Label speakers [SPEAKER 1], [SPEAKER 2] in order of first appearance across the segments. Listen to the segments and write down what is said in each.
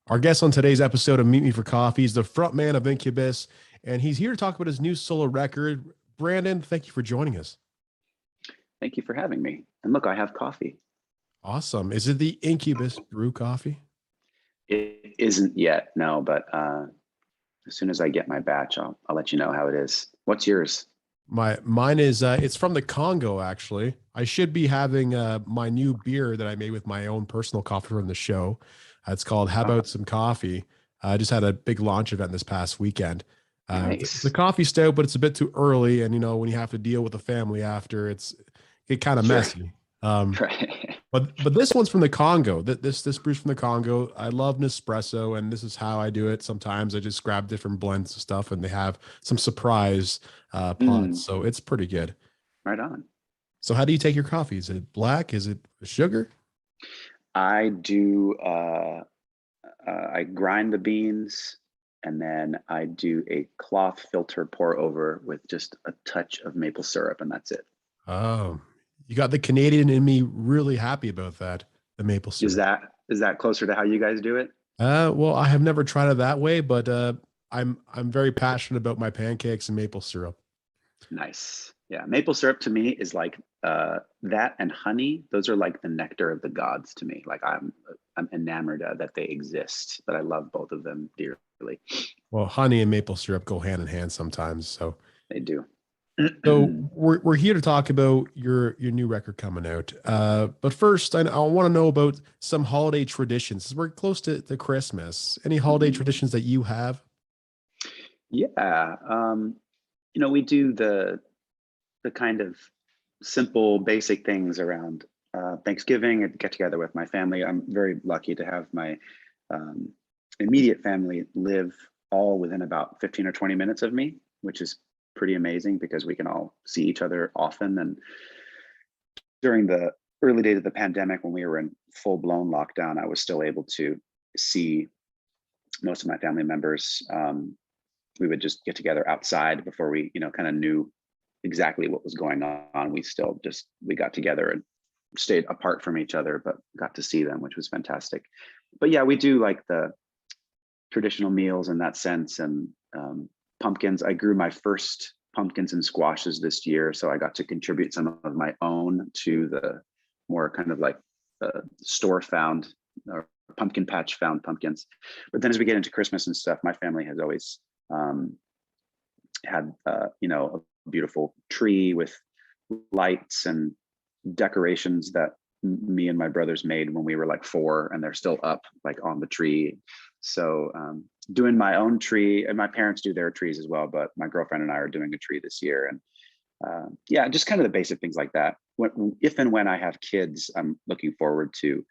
[SPEAKER 1] Our guest on today's episode of Meet Me for Coffee is the frontman of Incubus, and he's here to talk about his new solo record. Brandon, thank you for joining us.
[SPEAKER 2] Thank you for having me. And look, I have coffee.
[SPEAKER 1] Awesome. Is it the Incubus brew coffee?
[SPEAKER 2] It isn't yet, no, but as soon as I get my batch, I'll let you know how it is. What's yours?
[SPEAKER 1] Mine is it's from the Congo actually. I should be having my new beer that I made with my own personal coffee from the show. It's called How About Some Coffee. I just had a big launch event this past weekend. It's a
[SPEAKER 2] Nice.
[SPEAKER 1] coffee stout, but it's a bit too early, and when you have to deal with the family after, it kind of
[SPEAKER 2] Sure.
[SPEAKER 1] messy.
[SPEAKER 2] Right.
[SPEAKER 1] But this one's from the Congo. This brew's from the Congo. I love Nespresso, and this is how I do it. Sometimes I just grab different blends of stuff, and they have some surprise pods,
[SPEAKER 2] Mm,
[SPEAKER 1] so it's pretty good.
[SPEAKER 2] right on.
[SPEAKER 1] So how do you take your coffee? Is it black? Is it sugar?
[SPEAKER 2] I do, I grind the beans and then I do a cloth filter pour over with just a touch of maple syrup, and that's it.
[SPEAKER 1] Oh, you got the Canadian in me really happy about that. The maple
[SPEAKER 2] Is
[SPEAKER 1] syrup.
[SPEAKER 2] that closer to how you guys do it?
[SPEAKER 1] Well, I have never tried it that way, but I'm very passionate about my pancakes and maple syrup.
[SPEAKER 2] Nice. Yeah, maple syrup to me is like that and honey. Those are like the nectar of the gods to me. Like I'm enamored that they exist, but I love both of them dearly.
[SPEAKER 1] Well, honey and maple syrup go hand in hand sometimes.
[SPEAKER 2] They do.
[SPEAKER 1] So we're here to talk about your new record coming out. But first, I want to know about some holiday traditions. We're close to Christmas. Any holiday traditions that you have?
[SPEAKER 2] Yeah, we do the kind of simple, basic things around Thanksgiving and get together with my family. I'm very lucky to have my um, immediate family live all within about 15 or 20 minutes of me, which is pretty amazing because we can all see each other often. And during the early days of the pandemic, when we were in full blown lockdown, I was still able to see most of my family members. We would just get together outside before we, kind of knew exactly what was going on. We got together and stayed apart from each other, but got to see them, which was fantastic. But yeah, we do like the traditional meals in that sense. And pumpkins. I grew my first pumpkins and squashes this year, so I got to contribute some of my own to the more kind of like store found or pumpkin patch found pumpkins. But then as we get into Christmas and stuff, my family has always had a beautiful tree with lights and decorations that me and my brothers made when we were like 4, and they're still up like on the tree. So doing my own tree, and my parents do their trees as well, but my girlfriend and I are doing a tree this year. And yeah, just kind of the basic things like that. If and when I have kids, I'm looking forward to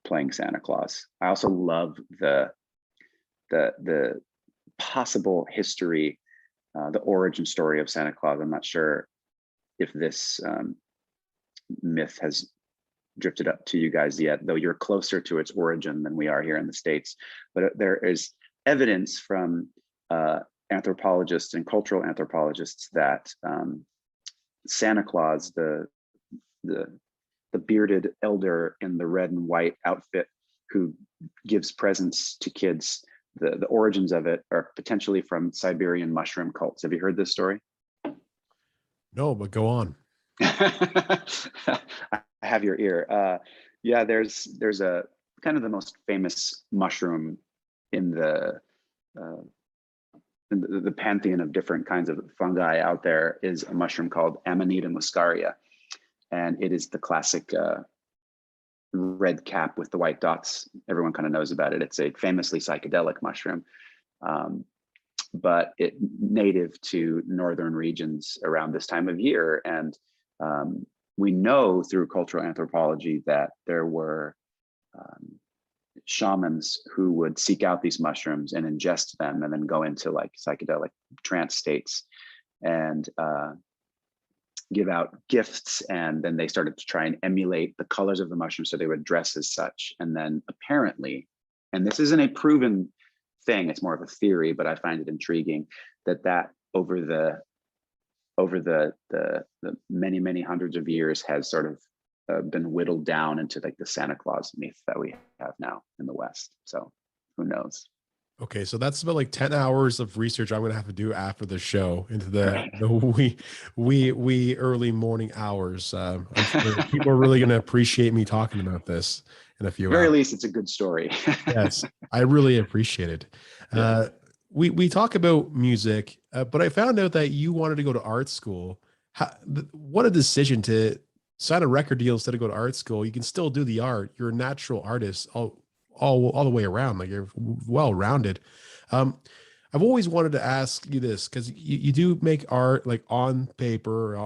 [SPEAKER 2] playing Santa Claus. I also love the possible history, the origin story of Santa Claus. I'm not sure if this myth has drifted up to you guys yet, though you're closer to its origin than we are here in the States. But there is evidence from anthropologists and cultural anthropologists that Santa Claus, the bearded elder in the red and white outfit who gives presents to kids, the origins of it are potentially from Siberian mushroom cults. Have you heard this story?
[SPEAKER 1] No, but go on.
[SPEAKER 2] I have your ear. Yeah, there's a kind of the most famous mushroom in uh, the pantheon of different kinds of fungi out there is a mushroom called Amanita muscaria, and it is the classic red cap with the white dots. Everyone kind of knows about it. It's a famously psychedelic mushroom. But it native to northern regions around this time of year. And we know through cultural anthropology that there were shamans who would seek out these mushrooms and ingest them and then go into like psychedelic trance states and give out gifts. And then they started to try and emulate the colors of the mushroom, so they would dress as such. And then apparently, and this isn't a proven thing, it's more of a theory, but I find it intriguing that over the many hundreds of years has sort of been whittled down into like the Santa Claus myth that we have now in the West. So Who knows?
[SPEAKER 1] Okay, so that's about like 10 hours of research I'm gonna have to do after the show into the wee early morning hours. I'm sure people are really gonna appreciate me talking about this in a few
[SPEAKER 2] Very
[SPEAKER 1] hours.
[SPEAKER 2] least, it's a good story.
[SPEAKER 1] Yes, I really appreciate it.
[SPEAKER 2] Yeah.
[SPEAKER 1] We talk about music, but I found out that you wanted to go to art school. What a decision to sign a record deal instead of go to art school. You can still do the art. You're a natural artist all the way around. Like you're well rounded. Um, I've always wanted to ask you this because you do make art like on paper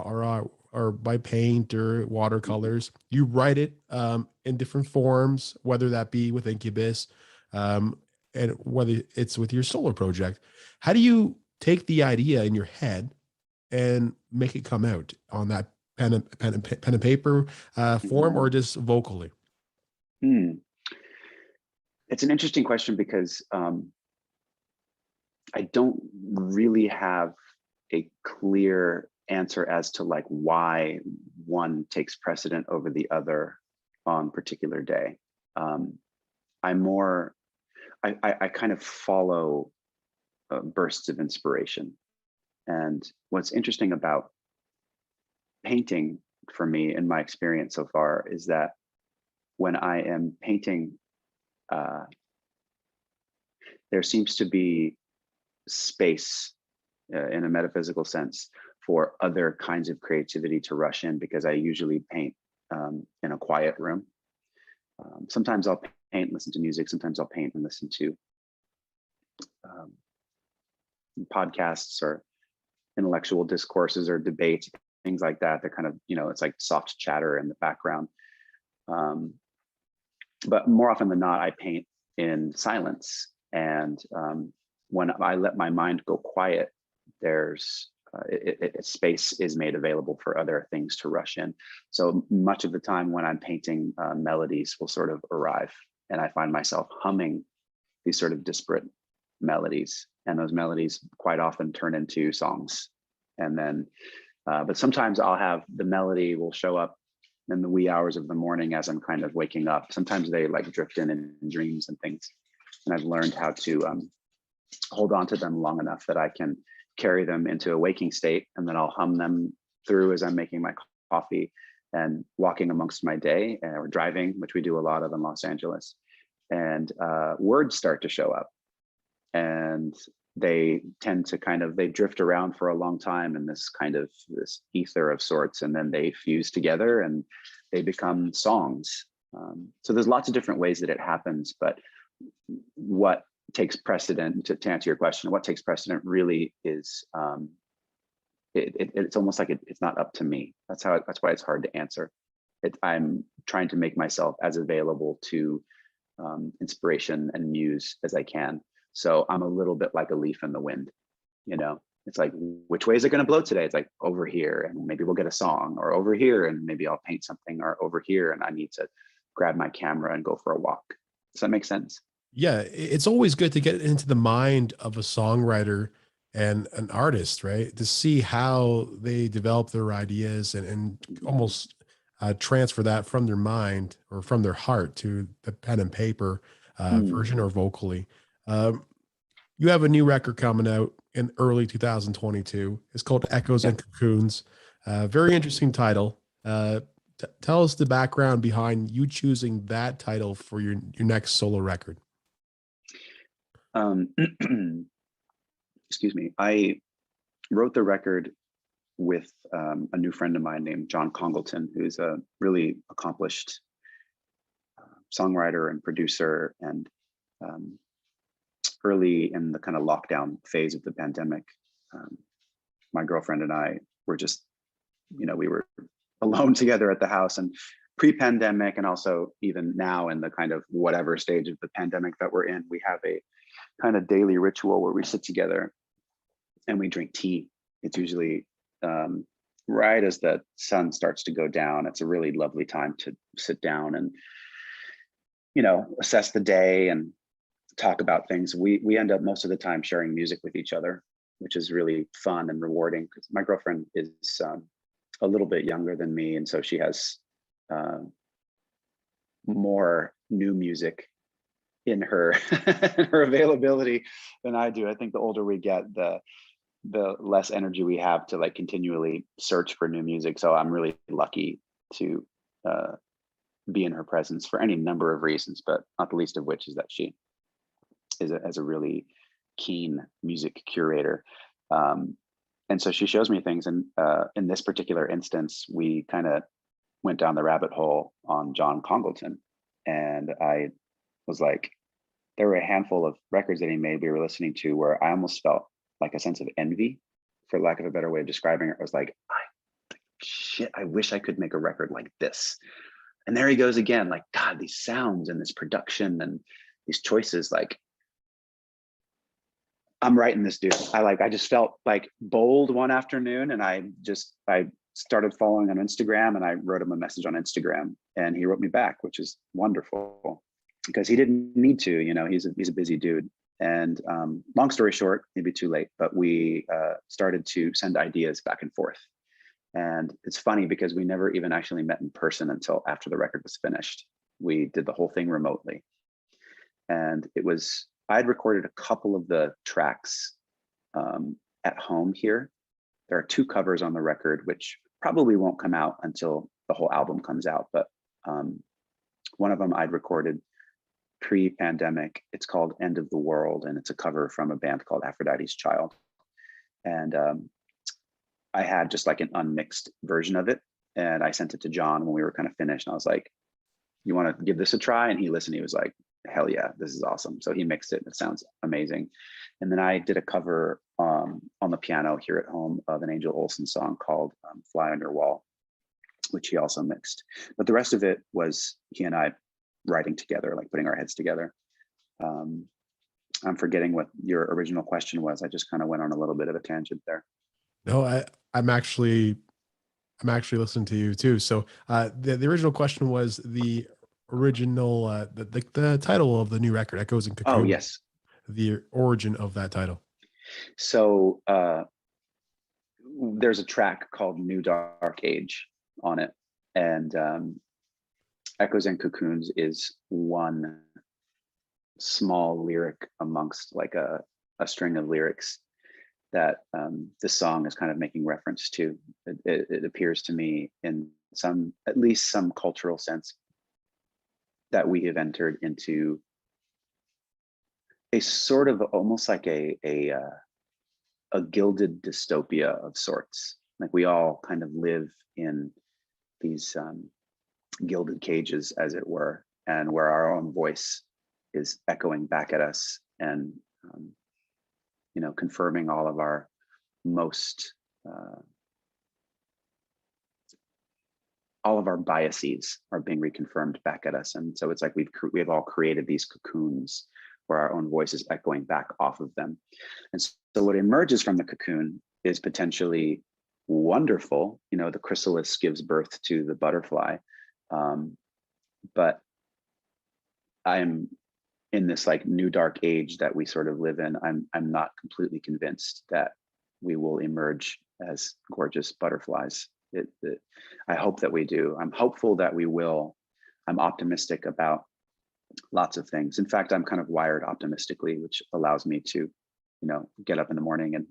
[SPEAKER 1] or by paint or watercolors. You write it in different forms, whether that be with Incubus, um, and whether it's with your solo project. How do you take the idea in your head and make it come out on that pen and paper form,
[SPEAKER 2] Mhm.
[SPEAKER 1] or just vocally?
[SPEAKER 2] Hmm. It's an interesting question because I don't really have a clear answer as to like why one takes precedent over the other on particular day. Um, I'm more, I kind of follow bursts of inspiration. And what's interesting about painting for me in my experience so far is that when I am painting, uh, there seems to be space in a metaphysical sense for other kinds of creativity to rush in because I usually paint in a quiet room. Sometimes I'll paint and listen to music. Sometimes I'll paint and listen to um, podcasts or intellectual discourses or debates, things like that. They're kind of, it's like soft chatter in the background. Um, but more often than not, I paint in silence. And when I let my mind go quiet, there's space is made available for other things to rush in. So much of the time when I'm painting, melodies will sort of arrive, and I find myself humming these sort of disparate melodies, and those melodies quite often turn into songs. And then, but sometimes I'll have the melody will show up in the wee hours of the morning as I'm kind of waking up. Sometimes they like drift in dreams and things, and I've learned how to hold on to them long enough that I can carry them into a waking state, and then I'll hum them through as I'm making my coffee and walking amongst my day or driving, which we do a lot of in Los Angeles. And words start to show up, and they tend to they drift around for a long time in this kind of this ether of sorts, and then they fuse together and they become songs. So there's lots of different ways that it happens, but what takes precedent, to answer your question, what takes precedent really is it's almost like it's not up to me. That's why it's hard to answer. I'm trying to make myself as available to inspiration and muse as I can. So I'm a little bit like a leaf in the wind, it's like, which way is it going to blow today? It's like over here, and maybe we'll get a song, or over here, and maybe I'll paint something, or over here, and I need to grab my camera and go for a walk. Does that make sense?
[SPEAKER 1] Yeah, it's always good to get into the mind of a songwriter and an artist, right? To see how they develop their ideas and almost transfer that from their mind or from their heart to the pen and paper
[SPEAKER 2] Mm,
[SPEAKER 1] version or vocally. Um, you have a new record coming out in early 2022. It's called Echoes
[SPEAKER 2] yeah.
[SPEAKER 1] and Cocoons. Very interesting title. Tell us the background behind you choosing that title for your next solo record.
[SPEAKER 2] Um, excuse me. I wrote the record with a new friend of mine named John Congleton, who's a really accomplished songwriter and producer. And um, early in the kind of lockdown phase of the pandemic, um, my girlfriend and I were just, we were alone together at the house. And pre-pandemic, and also even now in the kind of whatever stage of the pandemic that we're in, we have a kind of daily ritual where we sit together and we drink tea. It's usually right as the sun starts to go down. It's a really lovely time to sit down and, assess the day and talk about things. We end up most of the time sharing music with each other, which is really fun and rewarding, because my girlfriend is a little bit younger than me, and so she has uh, more new music in her her availability than I do. I think the older we get, the less energy we have to like continually search for new music. So I'm really lucky to be in her presence for any number of reasons, but not the least of which is that she is a really keen music curator. And so she shows me things. And in this particular instance, we kind of went down the rabbit hole on John Congleton. And I was like, there were a handful of records that he made we were listening to where I almost felt like a sense of envy, for lack of a better way of describing it. I was like, shit, I wish I could make a record like this. And there he goes again, like, God, these sounds and this production and these choices, like, I'm writing this dude. I just felt like bold one afternoon, and I started following on Instagram, and I wrote him a message on Instagram, and he wrote me back, which is wonderful because he didn't need to, you know, he's a busy dude. And long story short, maybe too late, but we started to send ideas back and forth. And it's funny because we never even actually met in person until after the record was finished. We did the whole thing remotely. And I'd recorded a couple of the tracks at home here. There are 2 covers on the record, which probably won't come out until the whole album comes out. But one of them I'd recorded pre-pandemic. It's called End of the World, and it's a cover from a band called Aphrodite's Child. And I had just like an unmixed version of it, and I sent it to John when we were kind of finished. And I was like, you want to give this a try? And he listened. He was like, hell yeah, this is awesome. So he mixed it, and it sounds amazing. And then I did a cover on the piano here at home of an Angel Olsen song called Fly on Your Wall, which he also mixed. But the rest of it was he and I writing together, like putting our heads together. I'm forgetting what your original question was. I just kind of went on a little bit of a tangent there.
[SPEAKER 1] No, I'm actually listening to you too. So the original question was the original the title of the new record, Echoes and Cocoons.
[SPEAKER 2] Oh yes,
[SPEAKER 1] the origin of that title.
[SPEAKER 2] So there's a track called New Dark Age on it, and Echoes and Cocoons is one small lyric amongst like a string of lyrics that this song is kind of making reference to. It appears to me in at least some cultural sense that we have entered into a sort of almost like a gilded dystopia of sorts. Like we all kind of live in these gilded cages, as it were, and where our own voice is echoing back at us and you know, confirming all of our most all of our biases are being reconfirmed back at us. And so it's like we've all created these cocoons where our own voice is echoing back off of them. And so what emerges from the cocoon is potentially wonderful. You know, the chrysalis gives birth to the butterfly. But I'm in this like new dark age that we sort of live in. I'm not completely convinced that we will emerge as gorgeous butterflies. I hope that we do. I'm hopeful that we will. I'm optimistic about lots of things. In fact, I'm kind of wired optimistically, which allows me to, you know, get up in the morning and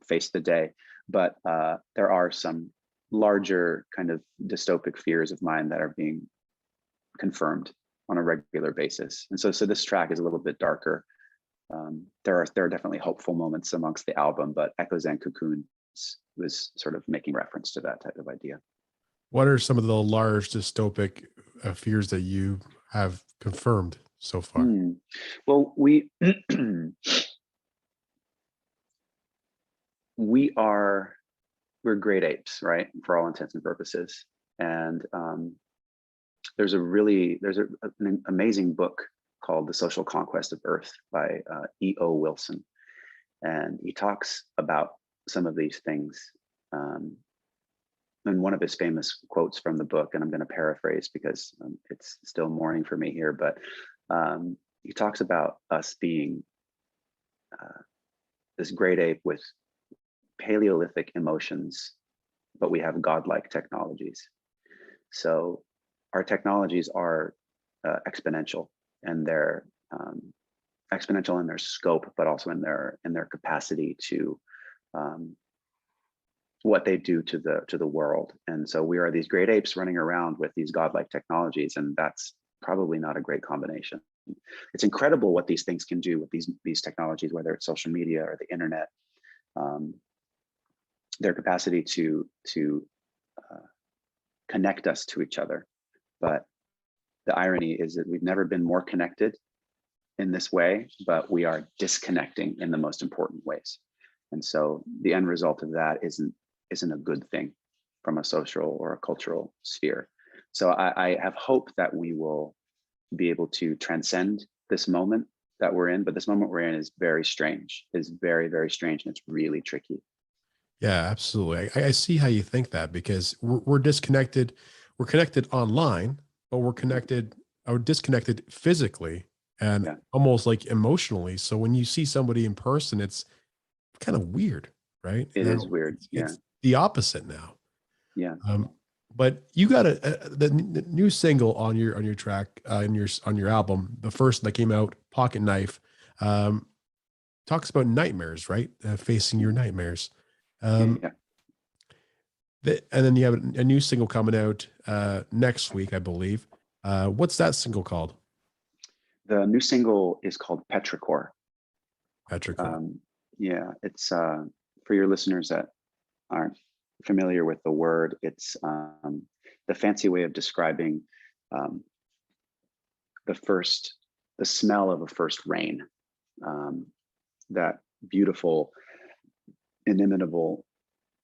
[SPEAKER 2] face the day. But there are some larger kind of dystopic fears of mine that are being confirmed on a regular basis. And so this track is a little bit darker. There are definitely hopeful moments amongst the album, but Echoes and Cocoons was sort of making reference to that type of idea.
[SPEAKER 1] What are some of the large dystopic fears that you have confirmed so far?
[SPEAKER 2] Well, we're great apes, right? For all intents and purposes. And there's an amazing book called The Social Conquest of Earth by E.O. Wilson. And he talks about some of these things. And one of his famous quotes from the book, and I'm going to paraphrase because it's still morning for me here, but he talks about us being this great ape with Paleolithic emotions, but we have godlike technologies. So our technologies are exponential, and they're exponential in their scope, but also in their capacity to what they do to the world. And so we are these great apes running around with these godlike technologies, and that's probably not a great combination. It's incredible what these things can do with these technologies, whether it's social media or the internet. Their capacity to connect us to each other. But the irony is that we've never been more connected in this way, but we are disconnecting in the most important ways. And so the end result of that isn't a good thing from a social or a cultural sphere. So I have hope that we will be able to transcend this moment that we're in, but this moment we're in is very strange, is very, very strange, and it's really tricky.
[SPEAKER 1] Yeah, absolutely. I see how you think that, because we're disconnected. We're connected online, but we're connected or disconnected physically and
[SPEAKER 2] Yeah,
[SPEAKER 1] almost like emotionally. So when you see somebody in person, it's kind of weird, right?
[SPEAKER 2] it is
[SPEAKER 1] Now
[SPEAKER 2] weird. Yeah,
[SPEAKER 1] it's the opposite now.
[SPEAKER 2] yeah.
[SPEAKER 1] But you got the new single on your track on your album, the first that came out, Pocket Knife, um, talks about nightmares, right? Facing your nightmares. Um,
[SPEAKER 2] Yeah.
[SPEAKER 1] and then you have a new single coming out next week, I believe. What's that single called?
[SPEAKER 2] The new single is called Petrichor.
[SPEAKER 1] Petrichor.
[SPEAKER 2] Um, yeah, it's for your listeners that aren't familiar with the word, it's the fancy way of describing um, the smell of a first rain. Um, that beautiful, inimitable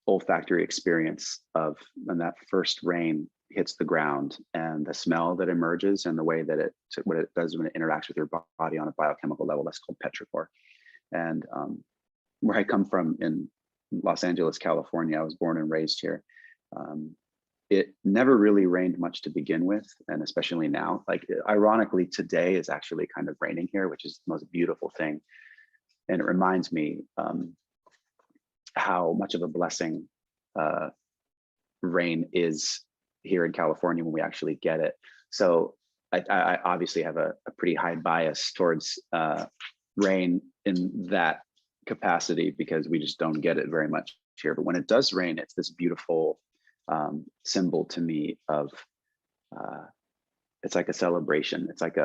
[SPEAKER 2] olfactory experience of when that first rain hits the ground, and the smell that emerges and the way that what it does when it interacts with your body on a biochemical level. That's called petrichor. And where I come from in Los Angeles, California, I was born and raised here. It never really rained much to begin with, and especially now. Like, ironically, today is actually kind of raining here, which is the most beautiful thing. And it reminds me how much of a blessing rain is here in California when we actually get it. So I obviously have a pretty high bias towards rain in that capacity, because we just don't get it very much here. But when it does rain, it's this beautiful symbol to me of it's like a celebration. It's like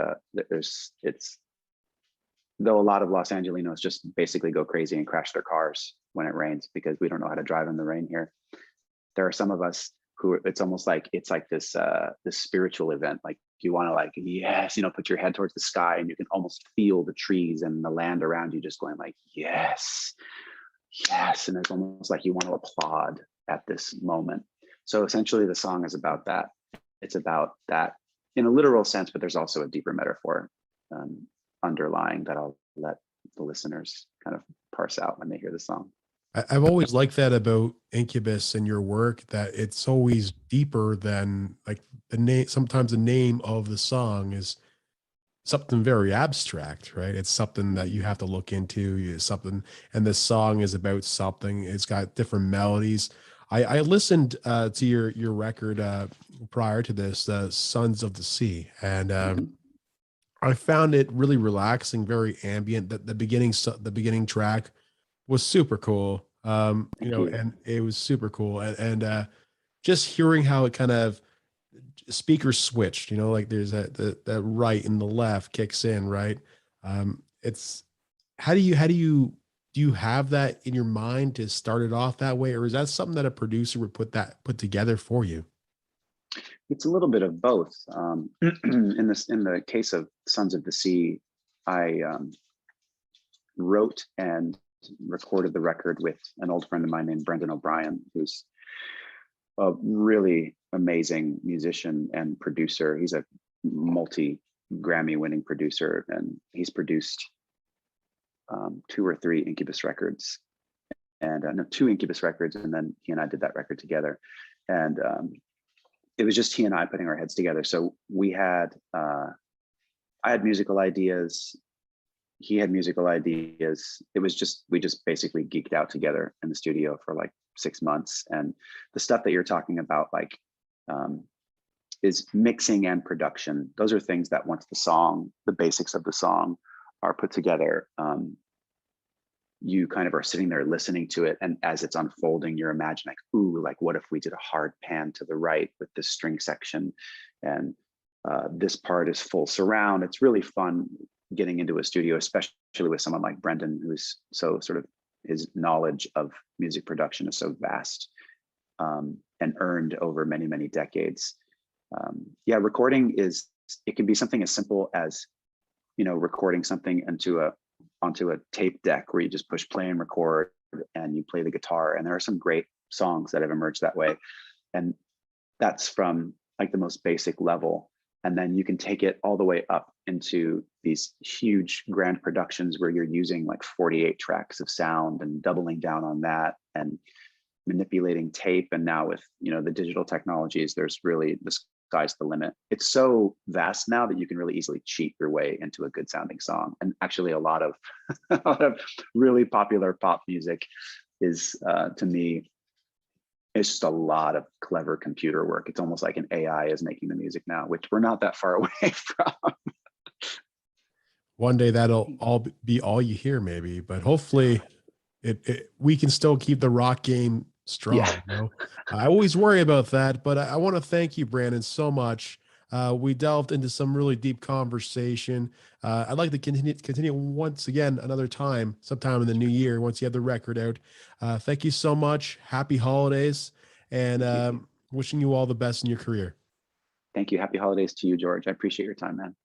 [SPEAKER 2] though a lot of Los Angelinos just basically go crazy and crash their cars when it rains because we don't know how to drive in the rain here. There are some of us who it's almost like it's like this spiritual event. Like, you want to, like, yes, put your head towards the sky, and you can almost feel the trees and the land around you just going like, yes, yes. And it's almost like you want to applaud at this moment. So essentially the song is about that. It's about that in a literal sense, but there's also a deeper metaphor underlying that I'll let the listeners kind of parse out when they hear the song.
[SPEAKER 1] I've always liked that about Incubus and your work, that it's always deeper than like the name. Sometimes the name of the song is something very abstract, right? It's something that you have to look into. It's something, and the song is about something. It's got different melodies. I listened to your record prior to this, Sons of the Sea, and
[SPEAKER 2] Mhm.
[SPEAKER 1] I found it really relaxing, very ambient. The beginning track was super cool.
[SPEAKER 2] Thank you.
[SPEAKER 1] And it was super cool. And just hearing how it kind of speakers switched, like there's that right and the left kicks in, right? It's do you have that in your mind to start it off that way, or is that something that a producer would put together for you?
[SPEAKER 2] It's a little bit of both. In the case of Sons of the Sea, I wrote and recorded the record with an old friend of mine named Brendan O'Brien, who's a really amazing musician and producer. He's a multi-Grammy winning producer, and he's produced 2 or 3 Incubus records, and no, 2 Incubus records, and then he and I did that record together. And it was just he and I putting our heads together. So we had, I had musical ideas, he had musical ideas. It was just, we just basically geeked out together in the studio for like 6 months. And the stuff that you're talking about, like is mixing and production. Those are things that once the basics of the song are put together, you kind of are sitting there listening to it, and as it's unfolding, you're imagining, like, ooh, like what if we did a hard pan to the right with this string section, and this part is full surround. It's really fun getting into a studio, especially with someone like Brendan, who's so sort of, his knowledge of music production is so vast, and earned over many, many decades. Yeah, recording it can be something as simple as, recording something onto a tape deck where you just push play and record and you play the guitar. And there are some great songs that have emerged that way. And that's from like the most basic level. And then you can take it all the way up into these huge grand productions where you're using like 48 tracks of sound and doubling down on that and manipulating tape. And now with, the digital technologies, there's really, the sky's the limit. It's so vast now that you can really easily cheat your way into a good sounding song. And actually a lot of a lot of really popular pop music is, to me, it's just a lot of clever computer work. It's almost like an AI is making the music now, which we're not that far away from.
[SPEAKER 1] One day that'll all be all you hear, maybe, but hopefully we can still keep the rock game strong.
[SPEAKER 2] Yeah.
[SPEAKER 1] I always worry about that, but I want to thank you, Brandon, so much. We delved into some really deep conversation. I'd like to continue once again another time, sometime in the new year, once you have the record out. Thank you so much. Happy holidays, and wishing you all the best in your career.
[SPEAKER 2] Thank you. Happy holidays to you, George. I appreciate your time, man.